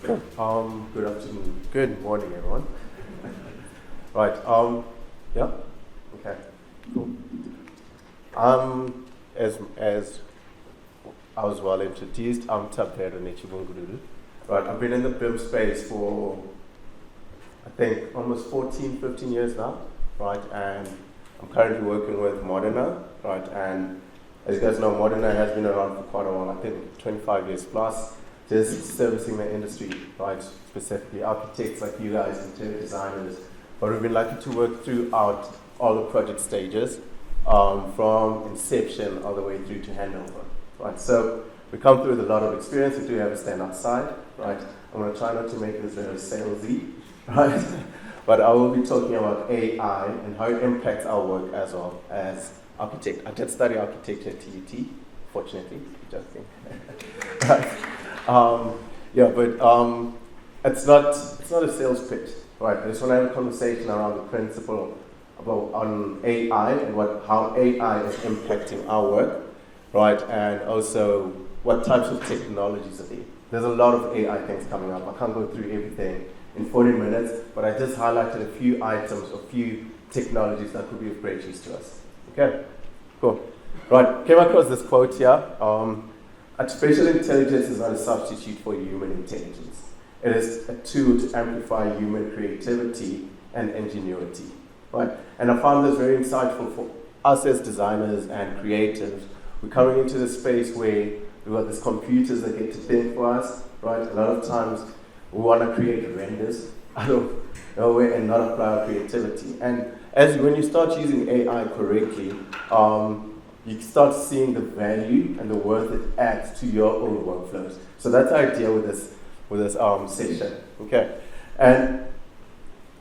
Good afternoon. Good morning, everyone. Right. Yeah. Okay. Cool. As I was well introduced, I'm Tabero Nechibungururu. Right. I've been in the BIM space for I think almost 14, 15 years now. Right. And I'm currently working with Modena. Right. And as you guys know, Modena has been around for quite a while. I think 25 years plus. Just servicing the industry, right? Specifically architects like you guys, interior designers. But we've been lucky to work throughout all the project stages, from inception all the way through to handover, right? So we come through with a lot of experience. We do have a stand-up side, right? I'm going to try not to make this very salesy, right? But I will be talking about AI and how it impacts our work as well as architect. I did study architecture at TUT, fortunately, just think. Right. It's not a sales pitch, right? I just want to have a conversation around the principle on AI and how AI is impacting our work, right? And also what types of technologies are there. There's a lot of AI things coming up. I can't go through everything in 40 minutes, but I just highlighted a few items, a few technologies that could be of great use to us. Okay, cool. Right, came across this quote here. Artificial intelligence is not a substitute for human intelligence. It is a tool to amplify human creativity and ingenuity, right? And I found this very insightful for us as designers and creatives. We're coming into the space where we've got these computers that get to think for us, right? A lot of times we want to create renders out of nowhere and not apply our creativity. And when you start using AI correctly, you start seeing the value and the worth it adds to your own workflows. So that's the idea with this session. Okay, and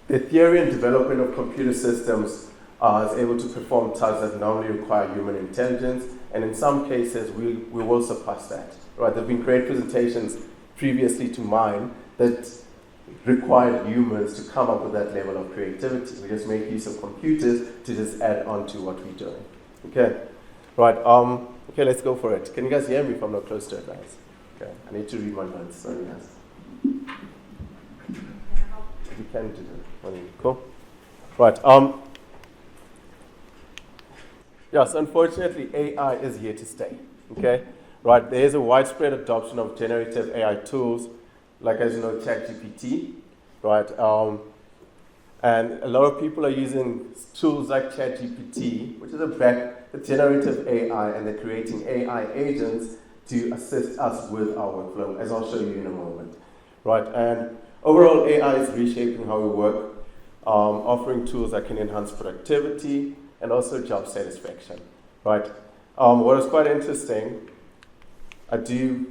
the theory and development of computer systems is able to perform tasks that normally require human intelligence, and in some cases we will surpass that. Right? There've been great presentations previously to mine that required humans to come up with that level of creativity. We just make use of computers to just add on to what we're doing. Okay. Right, okay, let's go for it. Can you guys hear me if I'm not close to it, guys? Okay, I need to read my notes, sorry guys. You can do that. Cool. Right, yes, unfortunately, AI is here to stay, okay? Right, there is a widespread adoption of generative AI tools, like as you know, ChatGPT, right? And a lot of people are using tools like ChatGPT, which is a generative AI, and they're creating AI agents to assist us with our workflow, as I'll show you in a moment. Right? And overall, AI is reshaping how we work, offering tools that can enhance productivity and also job satisfaction. Right? What is quite interesting, we do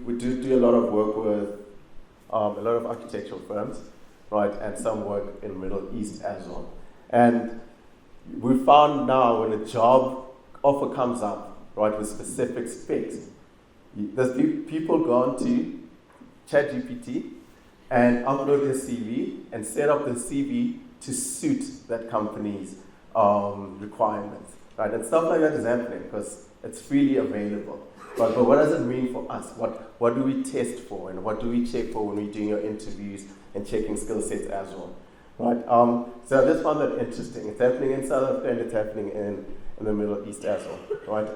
a lot of work with a lot of architectural firms, right, and some work in Middle East as well. And we found now when a job offer comes up, right, with specific specs, there's people go on to ChatGPT and upload their CV and set up the CV to suit that company's requirements, right? And stuff like that is happening because it's freely available. But what does it mean for us? What do we test for and what do we check for when we're doing our interviews and checking skill sets as well, right? So I just found that interesting. It's happening in South Africa and it's happening in the Middle East as well, right?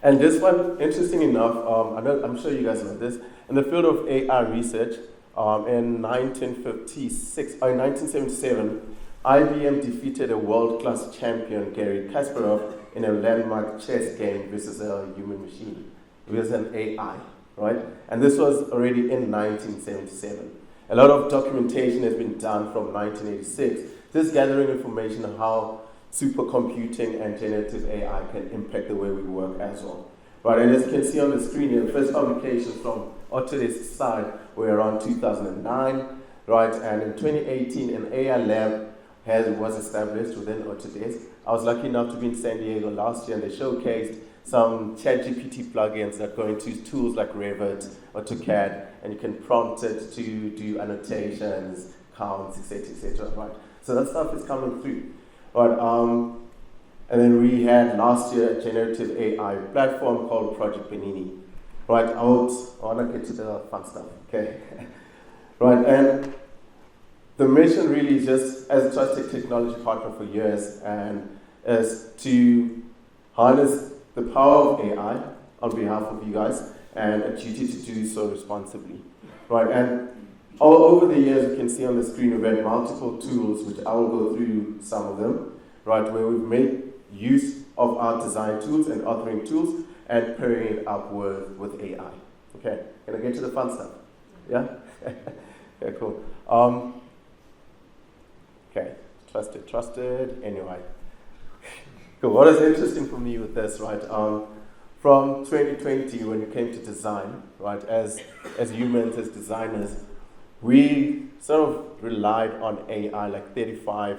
And this one, interesting enough, I'm sure you guys know this, in the field of AI research, in 1977, IBM defeated a world-class champion, Garry Kasparov, in a landmark chess game versus a human machine. It was an AI, right? And this was already in 1977. A lot of documentation has been done from 1986, just gathering information on how supercomputing and generative AI can impact the way we work as well. Right, and as you can see on the screen here, the first publications from Autodesk side were around 2009, right? And in 2018, an AI lab was established within Autodesk. I was lucky enough to be in San Diego last year, and they showcased some ChatGPT plugins that go into tools like Revit or AutoCAD, and you can prompt it to do annotations, counts, etc., right? So that stuff is coming through. Right, and then we had last year a generative AI platform called Project Benini. Right, I want to get to the fun stuff, okay? Right, and the mission really is just, as a trusted technology partner for years, and is to harness the power of AI on behalf of you guys, and a duty to do so responsibly. Right, and all over the years, you can see on the screen, we've had multiple tools, which I will go through some of them, right, where we've made use of our design tools and authoring tools and pairing it up with AI. Okay, can I get to the fun stuff? Yeah? Okay, cool. Okay, trusted, anyway. Cool, what is interesting for me with this, right, from 2020 when it came to design, right, as humans, as designers, we sort of relied on AI like 35%,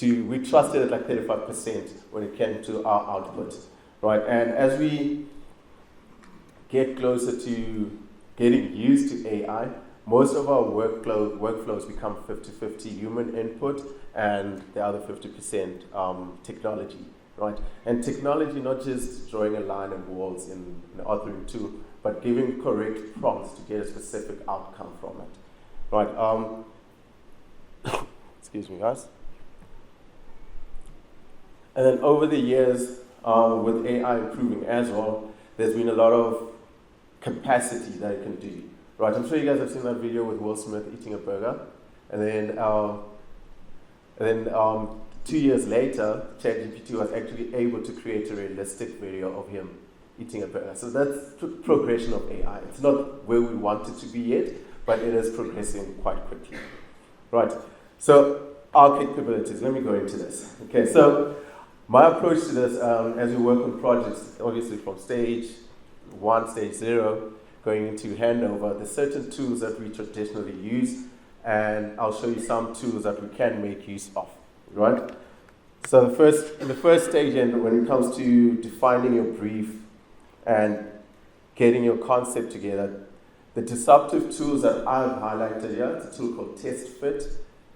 we trusted it like 35% when it came to our output, right, and as we get closer to getting used to AI, most of our workflows become 50-50 human input and the other 50% technology, right? And technology, not just drawing a line and walls in an authoring tool, but giving correct prompts to get a specific outcome from it, right? Excuse me, guys. And then over the years, with AI improving as well, there's been a lot of capacity that it can do. Right, I'm sure you guys have seen that video with Will Smith eating a burger, and then 2 years later, ChatGPT was actually able to create a realistic video of him eating a burger. So that's the progression of AI. It's not where we want it to be yet, but it is progressing quite quickly. Right, so our capabilities, let me go into this. Okay, so my approach to this, as we work on projects, obviously from stage 1, stage 0, going into handover, there's certain tools that we traditionally use, and I'll show you some tools that we can make use of, right? So in the first stage, and when it comes to defining your brief and getting your concept together, the disruptive tools that I've highlighted here, it's a tool called TestFit,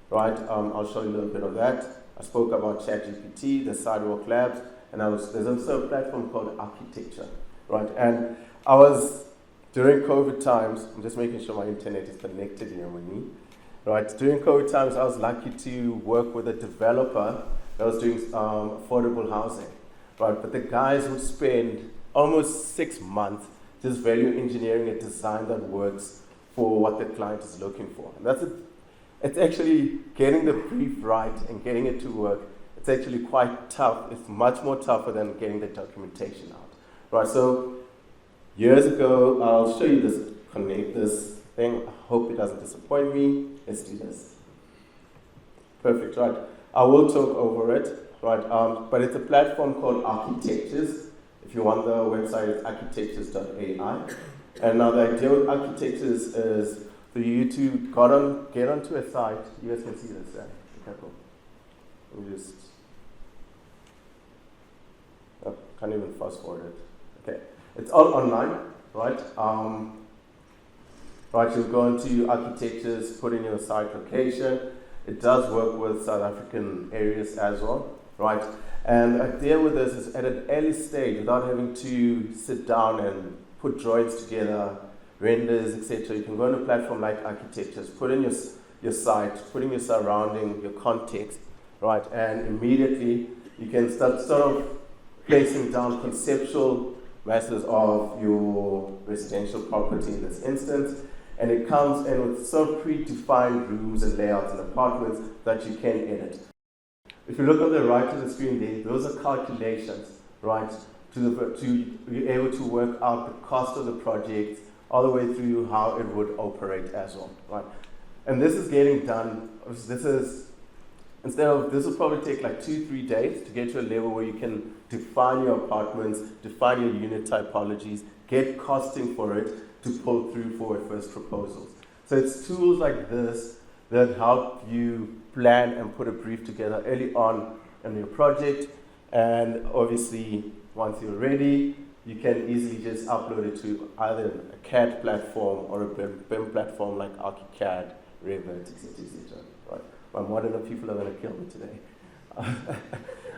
right? I'll show you a little bit of that. I spoke about ChatGPT, the Sidewalk Labs, and there's also a platform called Architecture, right? And during COVID times, I'm just making sure my internet is connected here with me, right? During COVID times, I was lucky to work with a developer that was doing affordable housing, right? But the guys would spend almost 6 months just value engineering a design that works for what the client is looking for. And it's actually getting the brief right and getting it to work. It's actually quite tough. It's much more tougher than getting the documentation out, right? So years ago, I'll show you this thing. I hope it doesn't disappoint me. Let's do this. Perfect, right? I will talk over it, right? But it's a platform called Architectures. If you want the website, it's architectures.ai. And now the idea with Architectures is for you to get onto a site. You guys can see this, right? Okay, cool. Let me just, can't even fast forward it. Okay. It's all online, right? Right, you'll go into Architectures, put in your site location. It does work with South African areas as well, right? And the idea with this is at an early stage, without having to sit down and put drawings together, renders, etc. You can go on a platform like Architectures, put in your site, put in your surrounding, your context, right? And immediately you can start sort of placing down conceptual masses of your residential property in this instance, and it comes in with sort of predefined rooms and layouts and apartments that you can edit. If you look on the right of the screen there, those are calculations, right, to be able to work out the cost of the project all the way through how it would operate as well, right? And this is getting done, this will probably take like 2-3 days to get to a level where you can define your apartments, define your unit typologies, get costing for it to pull through for your first proposals. So it's tools like this that help you plan and put a brief together early on in your project. And obviously, once you're ready, you can easily just upload it to either a CAD platform or a BIM platform like ArchiCAD, Revit, etc. Right? My Modena people are going to kill me today. I'm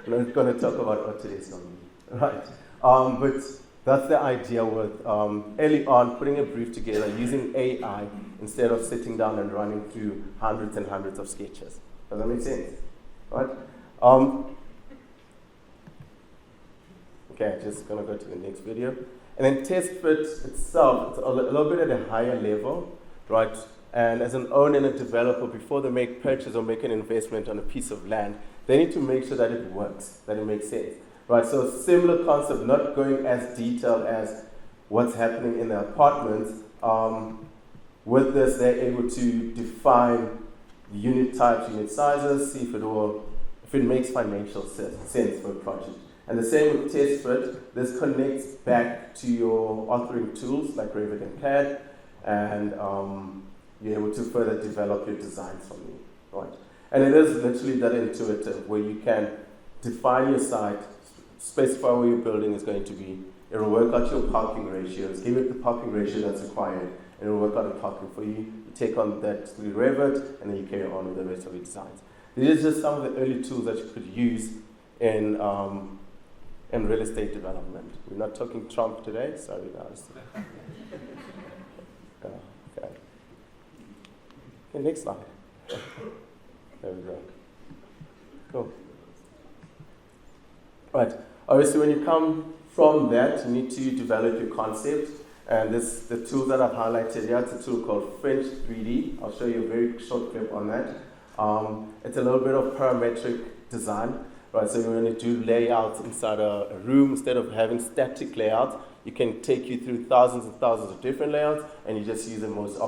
not going to talk about Autodesk on me, right? But that's the idea with early on putting a brief together using AI instead of sitting down and running through hundreds and hundreds of sketches. Does that make sense? Right? Okay, just gonna go to the next video. And then test fit itself, it's a little bit at a higher level, right? And as an owner and a developer, before they make purchase or make an investment on a piece of land, they need to make sure that it works, that it makes sense, right? So similar concept, not going as detailed as what's happening in the apartments. With this, they're able to define unit types, unit sizes, see if it makes financial sense for a project. And the same with test fit. This connects back to your authoring tools like Revit and CAD, and you're able to further develop your designs from you, right? And it is literally that intuitive where you can define your site, specify where your building is going to be. It will work out your parking ratios, give it the parking ratio that's required, and it will work out the parking for you. You take on that through Revit, and then you carry on with the rest of your designs. These are just some of the early tools that you could use in real estate development. We're not talking Trump today, sorry guys. Okay, next slide. There we go. Cool. Right, obviously when you come from that, you need to develop your concept. And the tool that I've highlighted here, it's a tool called French 3D. I'll show you a very short clip on that. It's a little bit of parametric design. Right, so when you do layouts inside a room, instead of having static layouts, you can take you through thousands and thousands of different layouts, and you just use the most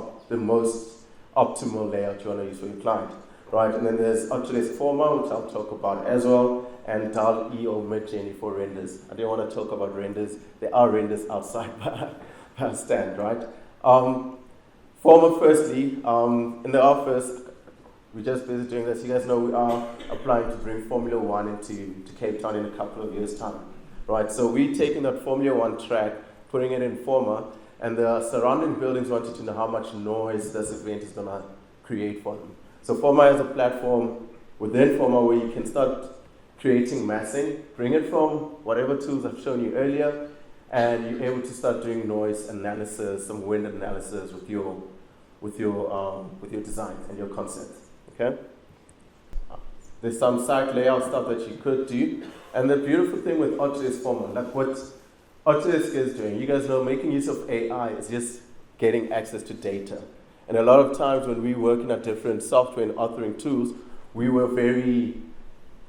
optimal layout you want to use for your client. Right, and then there's Autodesk Forma, which I'll talk about as well, and DAL-E or Midjourney for renders. I don't want to talk about renders. There are renders outside by stand, right? Forma, firstly, in the office, we're just busy doing this. You guys know we are applying to bring Formula One into Cape Town in a couple of years' time, right? So we're taking that Formula One track, putting it in Forma, and the surrounding buildings wanted to know how much noise this event is going to create for them. So Forma is a platform within Forma where you can start creating massing, bring it from whatever tools I've shown you earlier, and you're able to start doing noise analysis, some wind analysis with your designs and your concepts. Okay? There's some site layout stuff that you could do. And the beautiful thing with Autodesk Forma, like what Autodesk is doing, you guys know making use of AI is just getting access to data. And a lot of times when we work in our different software and authoring tools, we were very,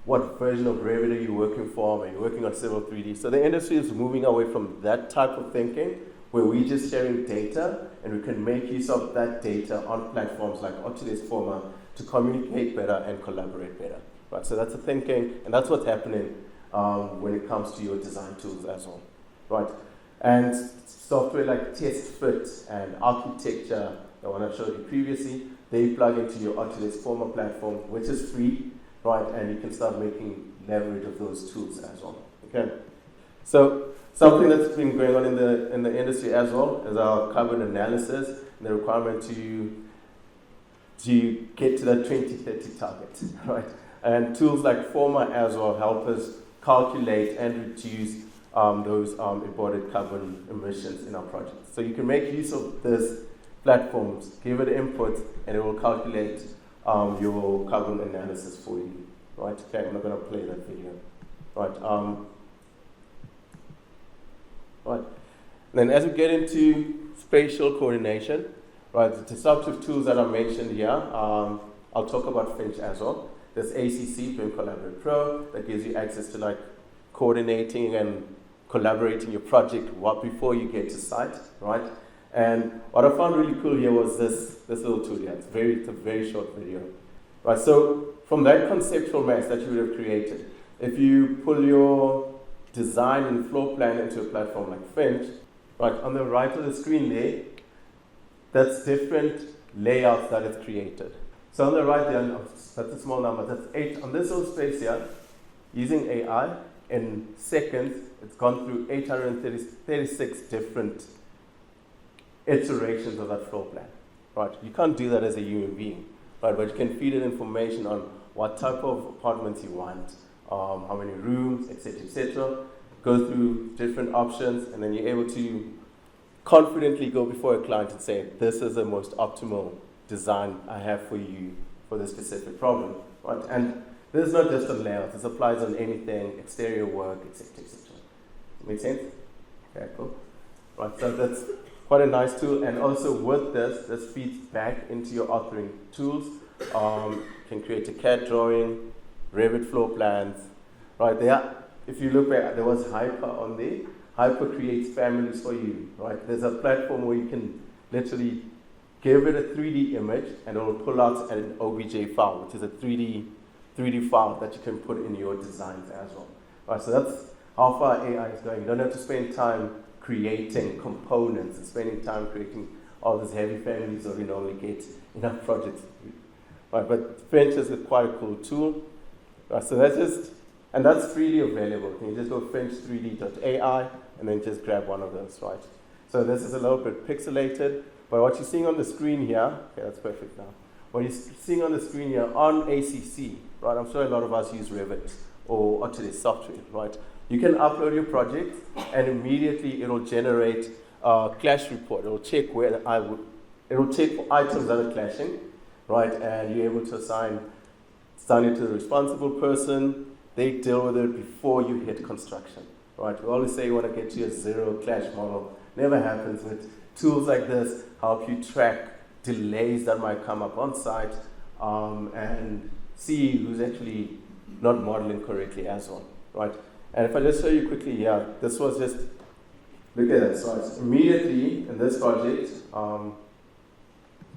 what version of Revit are you working from? Are you working on Civil 3D? So the industry is moving away from that type of thinking, where we're just sharing data, and we can make use of that data on platforms like Autodesk Forma to communicate better and collaborate better, right? So that's the thinking, and that's what's happening when it comes to your design tools as well, right? And software like Test Fit and Architecture, the one I showed you previously, they plug into your Autodesk Forma platform, which is free, right? And you can start making leverage of those tools as well, okay? So something that's been going on in the industry as well is our carbon analysis and the requirement to get to that 2030 target, right? And tools like Forma as well help us calculate and reduce those embodied carbon emissions in our projects. So you can make use of these platforms, give it input, and it will calculate your carbon analysis for you, right? Okay, I'm not going to play that video, right? Right. And then as we get into spatial coordination, right, the disruptive tools that I mentioned here, I'll talk about Finch as well. There's ACC, BIM Collaborate Pro, that gives you access to like coordinating and collaborating your project before you get to site, right? And what I found really cool here was this little tool here. It's a very short video, right? So from that conceptual mess that you would have created, if you pull your design and floor plan into a platform like Finch, right, on the right of the screen there, that's different layouts that it's created. So on the right there, that's a small number, that's 8. On this little space here, using AI, in seconds, it's gone through 836 different iterations of that floor plan, right? You can't do that as a human being, right? But you can feed it information on what type of apartments you want, how many rooms, etc., etc. go through different options, and then you're able to confidently go before a client and say, this is the most optimal design I have for you for this specific problem, right? And this is not just on layouts, this applies on anything, exterior work, etc., etc. Make sense? Okay, cool. Right, so that's quite a nice tool, and also with this feeds back into your authoring tools. You can create a CAD drawing, Revit floor plans, right? If you look back, there was Hyper on there. Hyper creates families for you, right? There's a platform where you can literally give it a 3D image, and it will pull out an OBJ file, which is a 3D file that you can put in your designs as well. Right, so that's how far AI is going. You don't have to spend time creating components and spending time creating all these heavy families, or you normally get enough projects. Right, but French is quite a cool tool. Right, so that's freely available. You can just go french3d.ai and then just grab one of those, right? So this is a little bit pixelated, but what you're seeing on the screen here, okay, that's perfect now. What you're seeing on the screen here on ACC, right? I'm sure a lot of us use Revit or Autodesk software, right? You can upload your project, and immediately it'll generate a clash report. It'll check it'll check for items that are clashing, right? And you're able to assign it to the responsible person. They deal with it before you hit construction, right? We always say you want to get to a zero clash model. Never happens. With tools like this, help you track delays that might come up on site, and see who's actually not modeling correctly as well, right? And if I just show you quickly here, this was just, look at that. So it's immediately in this project, you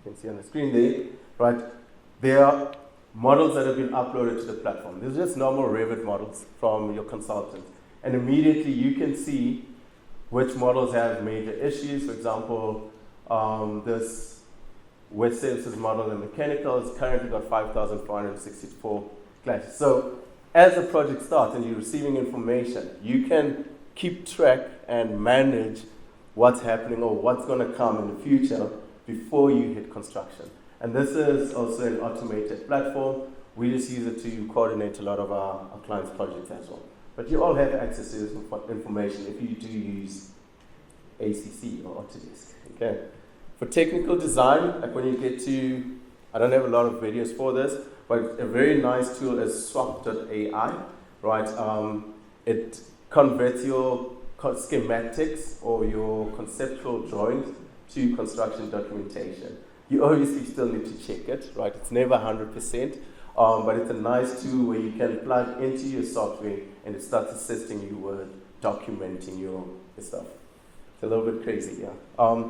can see on the screen there, right? There are models that have been uploaded to the platform. These are just normal Revit models from your consultant. And immediately you can see which models have major issues. For example, this West Services model in mechanical has currently got 5,464 clashes. So as the project starts and you're receiving information, you can keep track and manage what's happening or what's going to come in the future before you hit construction. And this is also an automated platform. We just use it to coordinate a lot of our clients' projects as well. But you all have access to this information if you do use ACC or Autodesk. Okay. For technical design, like when you get to, I don't have a lot of videos for this, but a very nice tool is swap.ai, right? It converts your schematics or your conceptual drawings to construction documentation. You obviously still need to check it, right? It's never 100%, but it's a nice tool where you can plug into your software and it starts assisting you with documenting your stuff. It's a little bit crazy, yeah.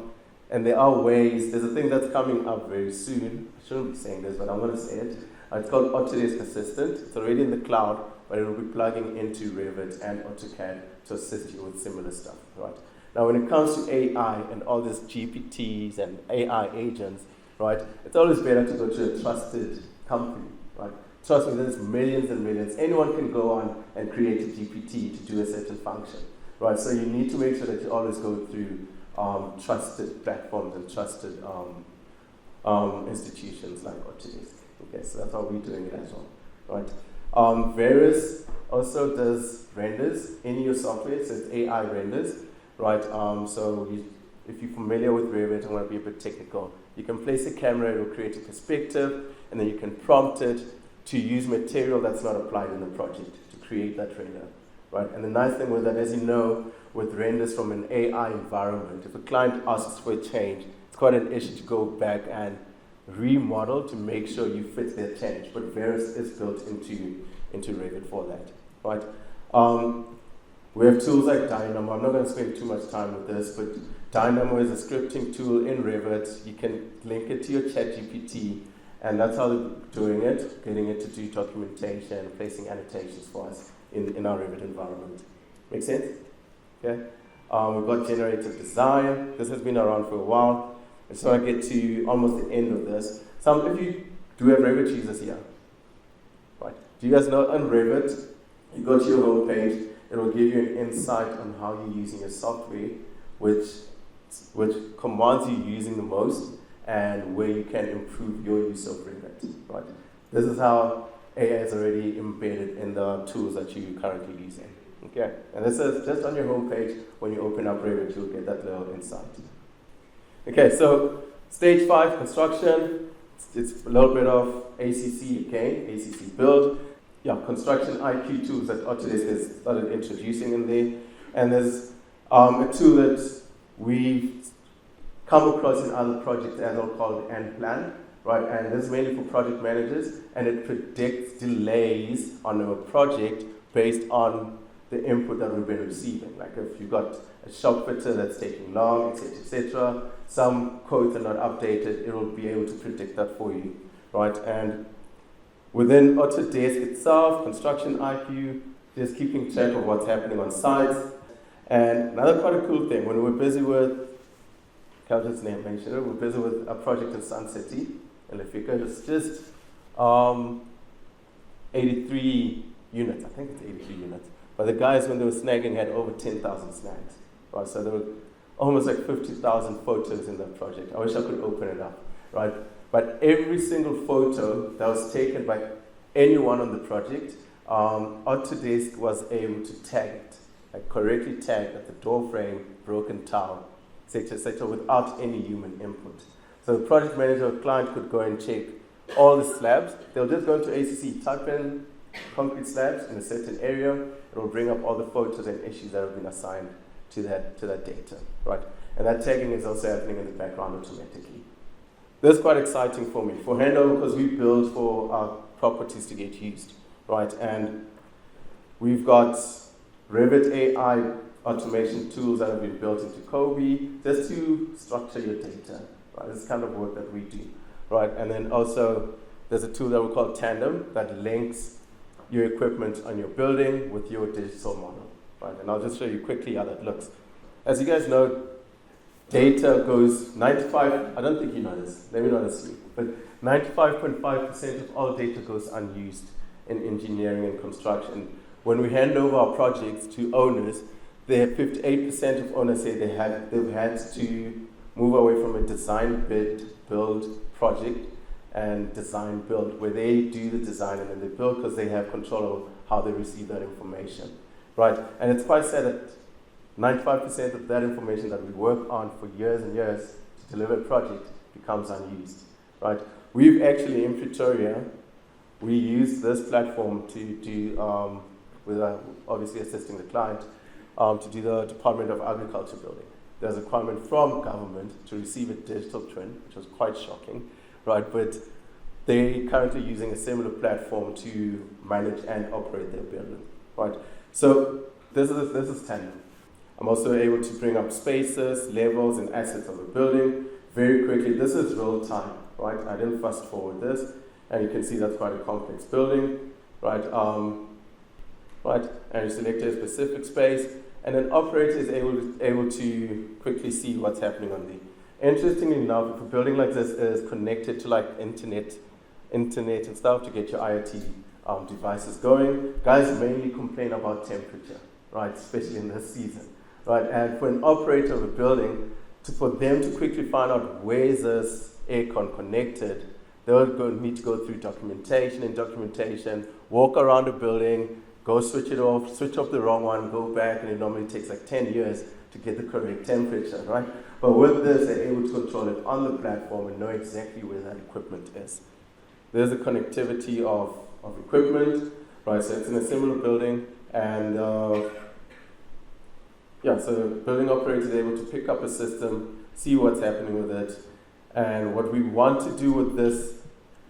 And there are ways, there's a thing that's coming up very soon. I shouldn't be saying this, but I'm going to say it. It's called Autodesk Assistant. It's already in the cloud, but it will be plugging into Revit and AutoCAD to assist you with similar stuff, right? Now, when it comes to AI and all these GPTs and AI agents, right, it's always better to go to a trusted company, right? Trust me, there's millions and millions. Anyone can go on and create a GPT to do a certain function, right? So you need to make sure that you always go through trusted platforms and trusted institutions like Autodesk. Okay, so that's how we're doing it as well, right? Various also does renders in your software, so it's AI renders, right? If you're familiar with Revit and want to be a bit technical, you can place a camera, it will create a perspective, and then you can prompt it to use material that's not applied in the project to create that render, right? And the nice thing with that, as you know, with renders from an AI environment, if a client asks for a change, it's quite an issue to go back and remodel to make sure you fit their change, but Varus is built into Revit for that, right? We have tools like Dynamo. I'm not going to spend too much time with this, but Dynamo is a scripting tool in Revit. You can link it to your ChatGPT, and that's how they're doing it, getting it to do documentation, placing annotations for us in our Revit environment. Make sense? Okay. We've got generative design. This has been around for a while. I just want to get to almost the end of this. Some of you do have Revit users here, right? Do you guys know on Revit, you go to your home page, it will give you an insight on how you're using your software, which commands you're using the most, and where you can improve your use of Revit, right? This is how AI is already embedded in the tools that you're currently using, Okay, and this is just on your homepage. When you open up Revit, you'll get that little insight. Okay, so stage 5, construction. It's a little bit of ACC again, ACC build. Yeah, construction IQ tools that Autodesk has started introducing in there. And there's a tool that we've come across in other projects as well called N-Plan, right? And this is mainly for project managers, and it predicts delays on a project based on the input that we've been receiving. Like if you've got a shop fitter that's taking long, etc., etc., some codes are not updated, it will be able to predict that for you, right? And within Autodesk itself, construction IQ, just keeping track of what's happening on sites. And another quite a cool thing, when we're busy with, Calvin's name mentioned it, we're busy with a project in Sun City, in Lefika. It's just 83 units, I think it's 83 units. But the guys, when they were snagging, had over 10,000 snags. Right? So there were almost like 50,000 photos in that project. I wish I could open it up. Right? But every single photo that was taken by anyone on the project, Autodesk was able to tag it, like correctly tag that the door frame, broken tile, etc., etc., without any human input. So the project manager or client could go and check all the slabs. They'll just go into ACC, type in concrete slabs in a certain area. It will bring up all the photos and issues that have been assigned to that data, right? And that tagging is also happening in the background automatically. This is quite exciting for me. For handover, because we build for our properties to get used, right? And we've got Revit AI automation tools that have been built into Kobe just to structure your data, right? This is kind of work that we do, right? And then also there's a tool that we call Tandem that links your equipment on your building with your digital model, right? And I'll just show you quickly how that looks. As you guys know, data goes 95, I don't think you know this, let me not assume, but 95.5% of all data goes unused in engineering and construction. When we hand over our projects to owners, 58% of owners say they've had to move away from a design bid build project and design build, where they do the design and then they build because they have control of how they receive that information, right? And it's quite sad that 95% of that information that we work on for years and years to deliver a project becomes unused, right? We've actually, in Pretoria, we use this platform to do, with obviously assisting the client, to do the Department of Agriculture building. There's a requirement from government to receive a digital twin, which was quite shocking, right? But they're currently using a similar platform to manage and operate their building, right? So this is Tandem. I'm also able to bring up spaces, levels, and assets of a building very quickly. This is real time, right? I didn't fast forward this, and you can see that's quite a complex building, right? Right, and you select a specific space, and an operator is able to quickly see what's happening on the. Interestingly enough, if a building like this is connected to like internet and stuff to get your IoT devices going, guys mainly complain about temperature, right? Especially in this season, right? And for an operator of a building, for them to quickly find out where is this aircon connected, they'll need to go through documentation, walk around the building, go switch off the wrong one, go back, and it normally takes like 10 years to get the correct temperature, right? But with this, they're able to control it on the platform and know exactly where that equipment is. There's a connectivity of equipment, right? So it's in a similar building, and so the building operator is able to pick up a system, see what's happening with it, and what we want to do with this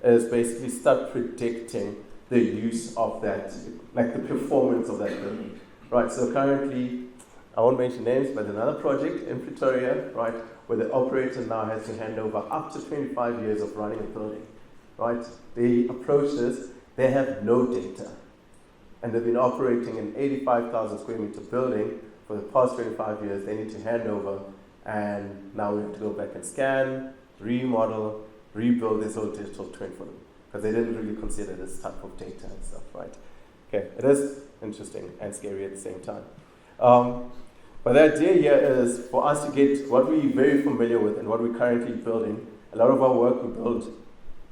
is basically start predicting the use of that, like the performance of that building, right? So currently, I won't mention names, but another project in Pretoria, right, where the operator now has to hand over up to 25 years of running a building, right? They approach this, they have no data, and they've been operating an 85,000 square meter building for the past 25 years. They need to hand over, and now we have to go back and scan, remodel, rebuild this whole digital twin for them, because they didn't really consider this type of data and stuff, right? Okay, it is interesting and scary at the same time. But the idea here is for us to get what we're very familiar with and what we're currently building. A lot of our work, we build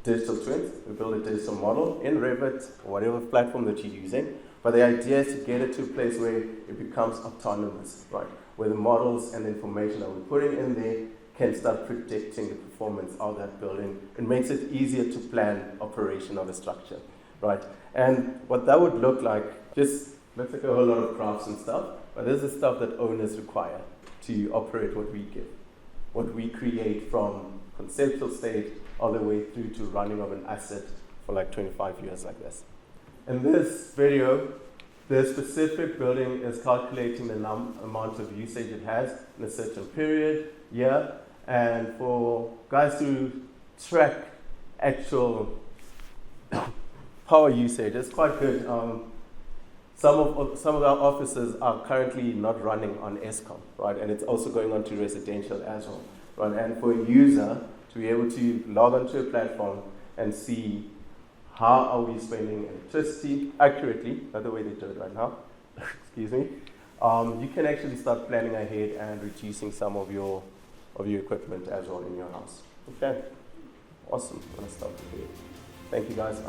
digital twins, we build a digital model in Revit or whatever platform that you're using, But the idea is to get it to a place where it becomes autonomous, right? Where the models and the information that we're putting in there can start predicting the performance of that building. It makes it easier to plan operation of the structure, right? And what that would look like, just looks like a whole lot of graphs and stuff, but this is stuff that owners require to operate what we give, what we create from conceptual state all the way through to running of an asset for like 25 years like this. In this video, the specific building is calculating the amount of usage it has in a certain period, year, and for guys to track actual power usage, it's quite good. Some of our offices are currently not running on ESCOM, right? And it's also going on to residential as well, right? And for a user to be able to log onto a platform and see how are we spending electricity accurately, not the way they do it right now, excuse me, you can actually start planning ahead and reducing some of your equipment as well in your house. Okay, awesome. I'm gonna stop here. Thank you guys.